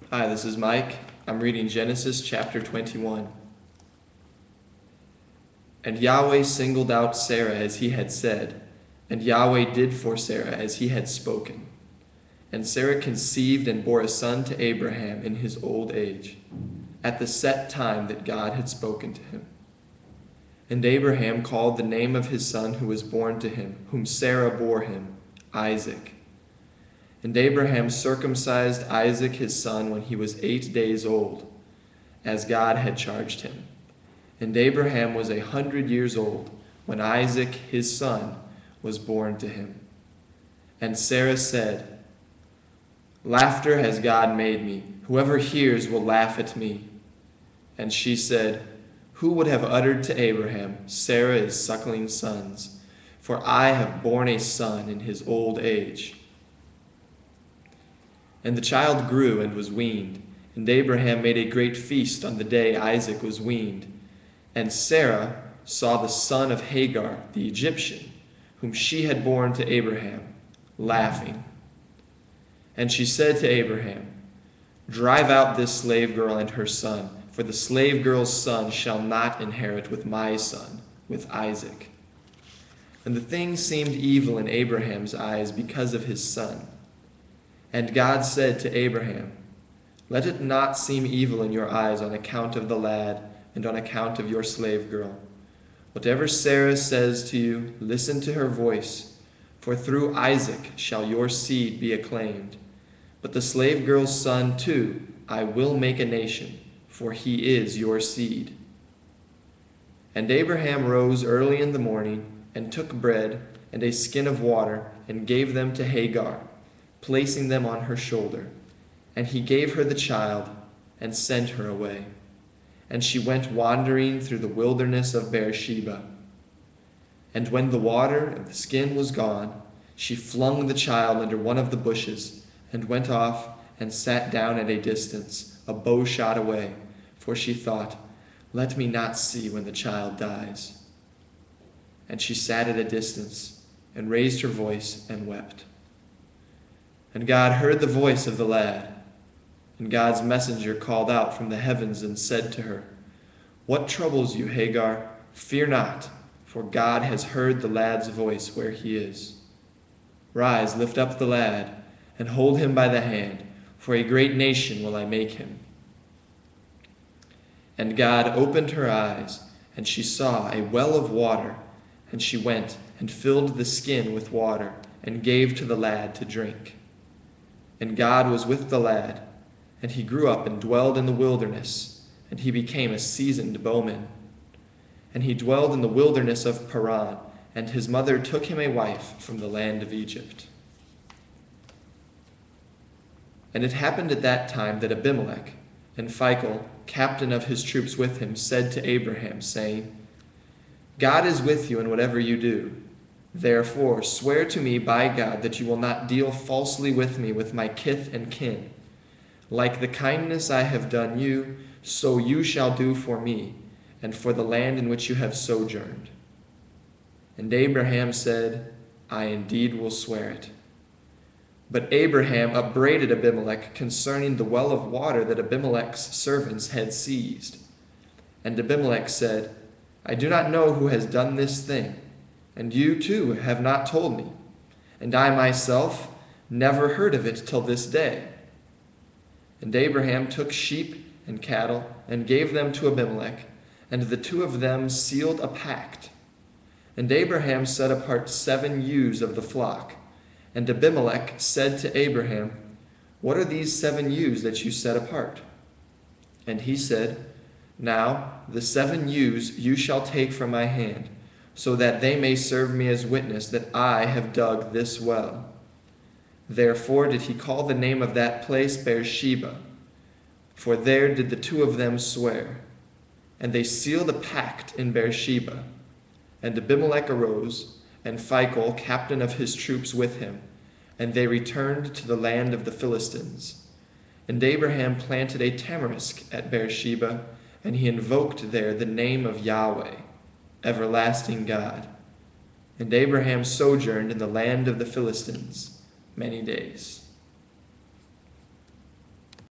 Hi, this is Mike. I'm reading Genesis chapter 21. And Yahweh singled out Sarah as he had said, and Yahweh did for Sarah as he had spoken. And Sarah conceived and bore a son to Abraham in his old age, at the set time that God had spoken to him. And Abraham called the name of his son who was born to him, whom Sarah bore him, Isaac. And Abraham circumcised Isaac his son when he was 8 days old, as God had charged him. And Abraham was 100 years old when Isaac his son was born to him. And Sarah said, "Laughter has God made me. Whoever hears will laugh at me." And she said, "Who would have uttered to Abraham, Sarah is suckling sons? For I have borne a son in his old age." And the child grew and was weaned, and Abraham made a great feast on the day Isaac was weaned. And Sarah saw the son of Hagar, the Egyptian, whom she had borne to Abraham, laughing. And she said to Abraham, "Drive out this slave girl and her son, for the slave girl's son shall not inherit with my son, with Isaac." And the thing seemed evil in Abraham's eyes because of his son. And God said to Abraham, "Let it not seem evil in your eyes on account of the lad and on account of your slave girl. Whatever Sarah says to you, listen to her voice, for through Isaac shall your seed be acclaimed. But the slave girl's son too I will make a nation, for he is your seed." And Abraham rose early in the morning and took bread and a skin of water and gave them to Hagar, placing them on her shoulder. And he gave her the child and sent her away. And she went wandering through the wilderness of Beersheba. And when the water of the skin was gone, she flung the child under one of the bushes and went off and sat down at a distance, a bow shot away, for she thought, "Let me not see when the child dies." And she sat at a distance and raised her voice and wept. And God heard the voice of the lad. And God's messenger called out from the heavens and said to her, "What troubles you, Hagar? Fear not, for God has heard the lad's voice where he is. Rise, lift up the lad, and hold him by the hand, for a great nation will I make him." And God opened her eyes, and she saw a well of water, and she went and filled the skin with water, and gave to the lad to drink. And God was with the lad, and he grew up and dwelled in the wilderness, and he became a seasoned bowman. And he dwelled in the wilderness of Paran, and his mother took him a wife from the land of Egypt. And it happened at that time that Abimelech and Phicol, captain of his troops with him, said to Abraham, saying, "God is with you in whatever you do. Therefore, swear to me by God that you will not deal falsely with me with my kith and kin. Like the kindness I have done you, so you shall do for me, and for the land in which you have sojourned." And Abraham said, "I indeed will swear it." But Abraham upbraided Abimelech concerning the well of water that Abimelech's servants had seized. And Abimelech said, "I do not know who has done this thing, and you too have not told me, and I myself never heard of it till this day." And Abraham took sheep and cattle and gave them to Abimelech, and the two of them sealed a pact. And Abraham set apart 7 ewes of the flock. And Abimelech said to Abraham, "What are these 7 ewes that you set apart?" And he said, "Now the 7 ewes you shall take from my hand, so that they may serve me as witness that I have dug this well." Therefore did he call the name of that place Beersheba, for there did the two of them swear. And they sealed a pact in Beersheba. And Abimelech arose, and Phicol, captain of his troops, with him, and they returned to the land of the Philistines. And Abraham planted a tamarisk at Beersheba, and he invoked there the name of Yahweh, everlasting God. And Abraham sojourned in the land of the Philistines many days.